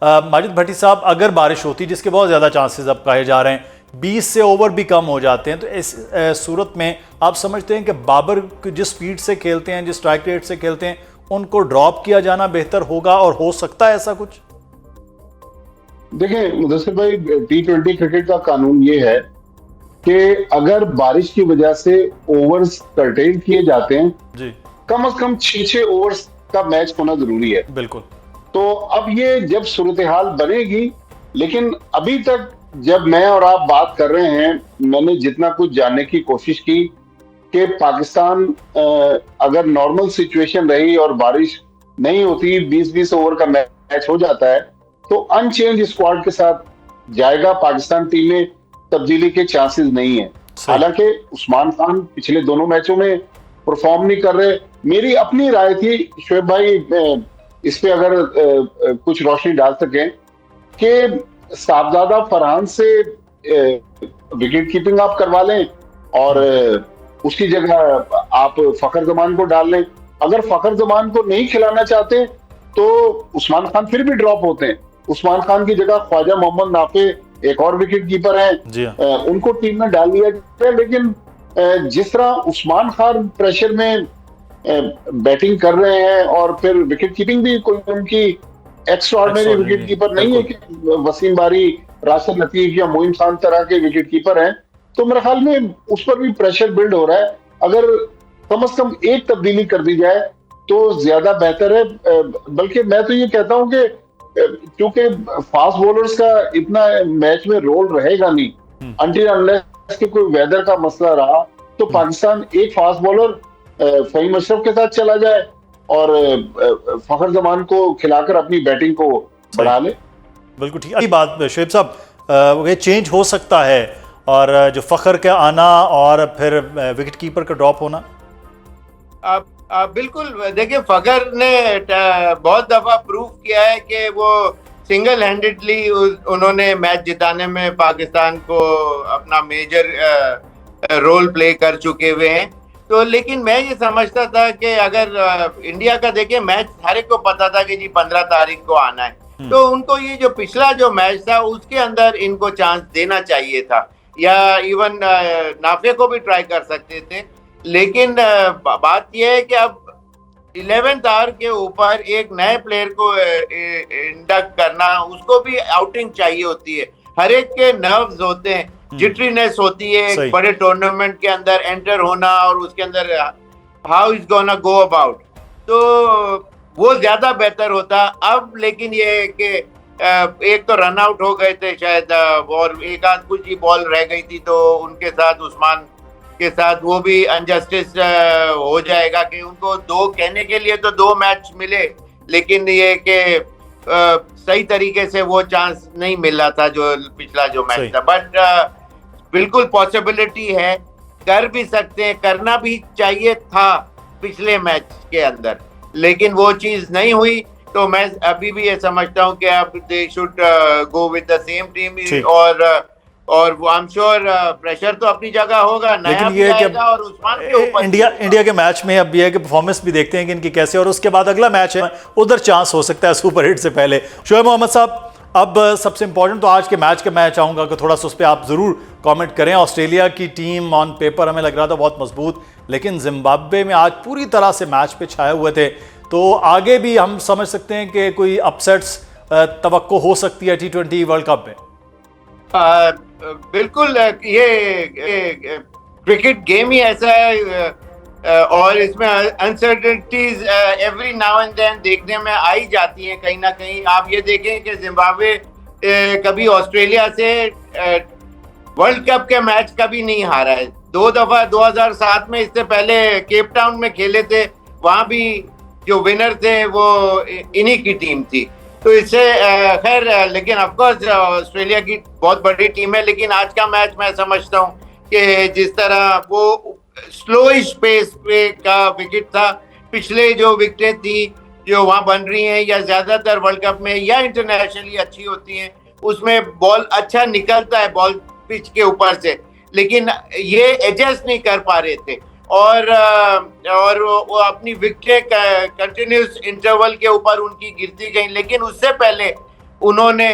माजिद भट्टी साहब, अगर बारिश होती, जिसके बहुत ज़्यादा चांसेस अब कहे जा रहे हैं, 20 से ओवर भी कम हो जाते हैं, तो इस सूरत में आप समझते हैं कि बाबर जिस स्पीड से खेलते हैं, जिस स्ट्राइक रेट से खेलते हैं, उनको ड्रॉप किया जाना बेहतर होगा और हो सकता है ऐसा कुछ? देखें मुदस्सिर भाई, T20 क्रिकेट का कानून ये है कि अगर बारिश की वजह से ओवर्स कर्टेल किए जाते हैं जी, कम से कम 6 ओवर्स का मैच होना जरूरी है। बिल्कुल। तो अब ये जब सूरत हाल बनेगी, लेकिन अभी तक जब मैं और आप बात कर रहे हैं, मैंने जितना कुछ जानने की कोशिश की कि पाकिस्तान अगर नॉर्मल सिचुएशन रही और बारिश नहीं होती, 20-20 ओवर का मैच हो जाता है, तो अनचेंज स्क्वाड के साथ जाएगा पाकिस्तान टीम में, तब्दीली के चांसेस नहीं है। हालांकि उस्मान खान पिछले दोनों मैचों में परफॉर्म नहीं कर रहे। मेरी अपनी राय थी, शोएब भाई इस पे अगर कुछ रोशनी डाल सकें, कि साहबजादा फरहान से विकेट कीपिंग आप करवा लें और उसकी जगह आप फखर जमान को डाल लें। अगर फखर जमान को नहीं खिलाना चाहते तो उस्मान खान फिर भी ड्रॉप होते हैं। उस्मान खान की जगह ख्वाजा मोहम्मद नाफे एक और विकेट कीपर हैं, उनको टीम में डाल दिया जाए। लेकिन जिस तरह उस्मान खान प्रेशर में बैटिंग कर रहे हैं और फिर विकेट कीपिंग भी कोई उनकी एक्स्ट्राऑर्डिनरी विकेट कीपर नहीं है कि वसीम बारी, राशिद लतीफ या मोइन खान तरह के विकेट कीपर हैं, तो मेरे ख्याल में उस पर भी प्रेशर बिल्ड हो रहा है। अगर कम से कम एक तब्दीली कर दी जाए तो ज्यादा बेहतर है। बल्कि मैं तो ये कहता हूं कि क्योंकि फास्ट बॉलर्स का इतना मैच में रोल रहेगा नहीं, अनटिल अनलेस कि कोई वेदर का मसला रहा, तो पाकिस्तान एक फास्ट बॉलर फहीम अशरफ के साथ चला जाए और फखर जमान को खिलाकर अपनी बैटिंग को बढ़ा ले। बिल्कुल ठीक है बात शोएब साहब, ये चेंज हो सकता है और जो फखर का आना और फिर विकेट कीपर का ड्रॉप होना। बिल्कुल, देखिए फखर ने बहुत दफा प्रूव किया है कि वो सिंगल हैंडेडली उन्होंने मैच जिताने में पाकिस्तान को अपना मेजर रोल प्ले कर चुके हुए हैं। तो लेकिन मैं ये समझता था कि अगर इंडिया का देखिए मैच हर एक को पता था कि जी 15 तारीख को आना है, तो उनको ये जो पिछला जो मैच था उसके अंदर इनको चांस देना चाहिए था, या इवन नाफे को भी ट्राई कर सकते थे। लेकिन बात यह है कि अब 11th आवर के ऊपर एक नए प्लेयर को इंडक्ट करना, उसको भी आउटिंग चाहिए होती है। हर एक के नर्व्स होते हैं, जिटरीनेस होती है एक बड़े टूर्नामेंट के अंदर एंटर होना और उसके अंदर how is gonna go about, तो वो ज्यादा बेहतर होता अब। लेकिन ये कि एक तो रन आउट हो गए थे शायद और एक आध कुछ ही बॉल रह गई थी, तो उनके साथ उस्मान के साथ वो भी अनजस्टिस हो जाएगा कि उनको दो कहने के लिए तो 2 मैच मिले, लेकिन ये कि सही तरीके से वो चांस नहीं मिला था जो पिछला जो मैच था। बट बिल्कुल पॉसिबिलिटी है, कर भी सकते हैं, करना भी चाहिए था पिछले मैच के अंदर, लेकिन वो चीज नहीं हुई। तो मैं अभी भी ये समझता हूँ कि अब they should go with the same team और वो आई एम श्योर प्रेशर तो अपनी जगह होगा, नया भी आएगा और उस्मान के ऊपर इंडिया के मैच में अब ये है कि परफॉर्मेंस भी देखते हैं कि इनकी कैसे, और उसके बाद अगला मैच है उधर चांस हो सकता है सुपर हिट से पहले। शोएब मोहम्मद साहब, अब सबसे इंपॉर्टेंट तो आज के मैच के मैं चाहूँगा कि थोड़ा सा उस पर आप ज़रूर कमेंट करें। ऑस्ट्रेलिया की टीम ऑन पेपर हमें लग रहा था बहुत मजबूत, लेकिन जिम्बाब्वे में आज पूरी तरह से मैच पे छाए हुए थे, तो आगे भी हम समझ सकते हैं कि कोई अपसेट्स तवक्को हो सकती है T20 वर्ल्ड कप में। बिल्कुल, ये क्रिकेट गेम ही ऐसा है और इसमें uncertainties every now and then देखने में आ ही जाती हैं कहीं ना कहीं। आप ये देखें कि जिम्बाब्वे कभी ऑस्ट्रेलिया से वर्ल्ड कप के मैच कभी नहीं हारा है। 2 दफा 2007 में, इससे पहले केप टाउन में खेले थे, वहां भी जो विनर थे वो इन्हीं की टीम थी। तो इससे खैर, लेकिन ऑफकोर्स ऑस्ट्रेलिया की बहुत बड़ी टीम है, लेकिन आज का मैच मैं समझता हूँ कि जिस तरह वो स्लोइश पेस पे का विकेट था, पिछले जो विकेटें थी जो वहां बन रही हैं या ज्यादातर वर्ल्ड कप में या इंटरनेशनली अच्छी होती हैं, उसमें बॉल अच्छा निकलता है बॉल पिच के ऊपर से, लेकिन ये एडजस्ट नहीं कर पा रहे थे और वो अपनी विकेट कंटिन्यूस इंटरवल के ऊपर उनकी गिरती गई। लेकिन उससे पहले उन्होंने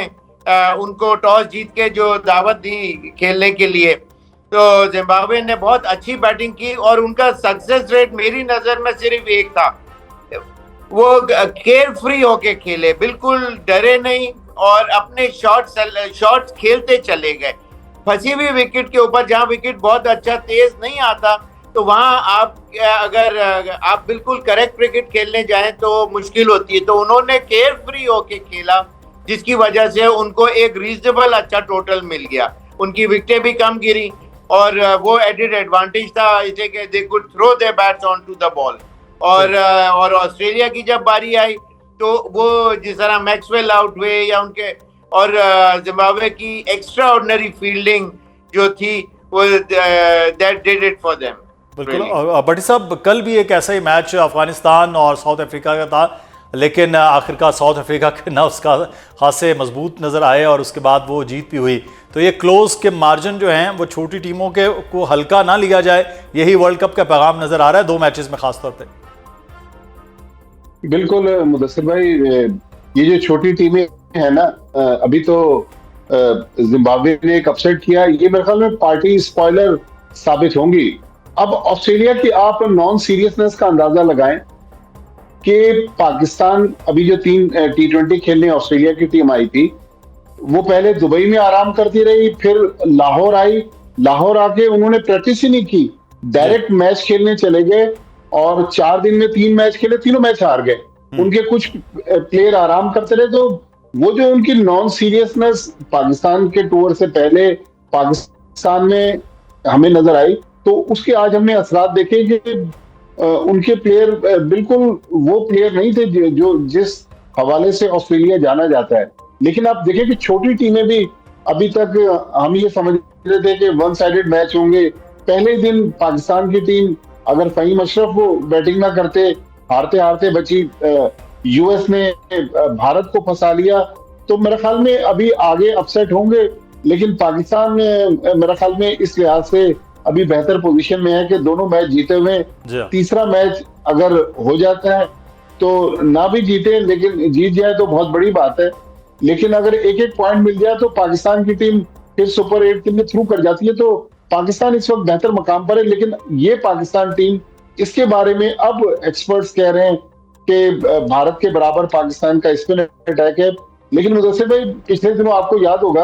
उनको टॉस जीत के जो दावत दी खेलने के लिए, तो जिम्बाब्वे ने बहुत अच्छी बैटिंग की और उनका सक्सेस रेट मेरी नजर में सिर्फ एक था, वो केयर फ्री होके खेले, बिल्कुल डरे नहीं और अपने शॉट्स खेलते चले गए। फंसी हुई विकेट के ऊपर, जहां विकेट बहुत अच्छा तेज नहीं आता, तो वहां अगर आप बिल्कुल करेक्ट क्रिकेट खेलने जाएं तो मुश्किल होती है। तो उन्होंने केयर फ्री होके खेला, जिसकी वजह से उनको एक रीजनेबल अच्छा टोटल मिल गया। उनकी विकेटें भी कम गिरी और वो एडेड एडवांटेज था इसे कि they could throw their bats on to the ball. और ऑस्ट्रेलिया की जब बारी आई तो वो जिस तरह मैक्सवेल आउट हुए या उनके, और जिम्बाब्वे की एक्स्ट्रा ऑर्डिनरी फील्डिंग जो थी वो that did it for them. बिल्कुल। भट्टी साहब, कल भी एक ऐसा ही मैच अफगानिस्तान और साउथ अफ्रीका का था, लेकिन आखिरकार साउथ अफ्रीका के ना उसका खासे मजबूत नज़र आए और उसके बाद वो जीत भी हुई। तो ये क्लोज के मार्जिन जो हैं वो छोटी टीमों के को हल्का ना लिया जाए, यही वर्ल्ड कप का पैगाम नज़र आ रहा है 2 मैचेस में खासतौर पे। बिल्कुल मुदस्सिर भाई, ये जो छोटी टीमें हैं ना, अभी तो जिम्बाब्वे ने एक अपसेट किया, ये मेरे ख्याल में पार्टी स्पॉइलर साबित होंगी। अब ऑस्ट्रेलिया की आप नॉन सीरियसनेस का अंदाजा लगाएं कि पाकिस्तान अभी जो 3 T20 खेलने ऑस्ट्रेलिया की टीम आई थी, वो पहले दुबई में आराम करती रही, फिर लाहौर आई, लाहौर आके उन्होंने प्रैक्टिस ही नहीं की, डायरेक्ट मैच खेलने चले गए और 4 दिन में 3 मैच खेले, तीनों मैच हार गए। उनके कुछ प्लेयर आराम करते रहे। तो वो जो उनकी नॉन सीरियसनेस पाकिस्तान के टूर से पहले पाकिस्तान में हमें नजर आई, तो उसके आज हमने असरात देखे कि उनके प्लेयर बिल्कुल वो प्लेयर नहीं थे जो जिस हवाले से ऑस्ट्रेलिया जाना जाता है। लेकिन आप देखें कि छोटी टीमें भी, अभी तक हम ये समझ रहे थे कि 1 साइडेड मैच होंगे। पहले दिन पाकिस्तान की टीम, अगर फहीम अशरफ वो बैटिंग ना करते, हारते हारते बची, यूएस ने भारत को फंसा लिया, तो मेरे ख्याल में अभी आगे अपसेट होंगे। लेकिन पाकिस्तान मेरे ख्याल में इस लिहाज से अभी बेहतर पोजीशन में है कि दोनों मैच जीते हुए, तीसरा मैच अगर हो जाता है तो ना भी जीते लेकिन जीत जाए तो बहुत बड़ी बात है। लेकिन अगर एक एक पॉइंट मिल जाए तो पाकिस्तान की टीम फिर सुपर 8 के लिए थ्रू कर जाती है। तो पाकिस्तान इस वक्त बेहतर मकाम पर है। लेकिन ये पाकिस्तान टीम, इसके बारे में अब एक्सपर्ट्स कह रहे हैं कि भारत के बराबर पाकिस्तान का स्पिन अटैक है। लेकिन मुदस्सिर भाई, पिछले दिनों आपको याद होगा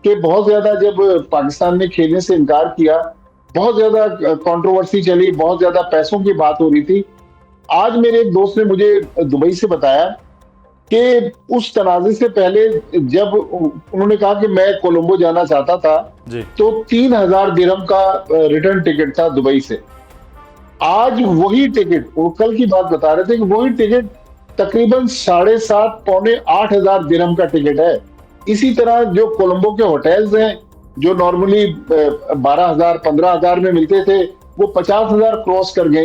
कि बहुत ज्यादा जब पाकिस्तान ने खेलने से इनकार किया, बहुत ज्यादा कंट्रोवर्सी चली, बहुत ज्यादा पैसों की बात हो रही थी। आज मेरे एक दोस्त ने मुझे दुबई से बताया कि उस तनाज़े से पहले जब उन्होंने कहा कि मैं कोलंबो जाना चाहता था, तो 3000 दिरहम का रिटर्न टिकट था दुबई से। आज वही टिकट, वो कल की बात बता रहे थे कि वही टिकट तकरीबन 7.5 पौने 8,000 दिरहम का टिकट है। इसी तरह जो कोलंबो के होटल्स हैं, जो नॉर्मली 12,000 15,000 में मिलते थे, वो 50,000 क्रॉस कर गए।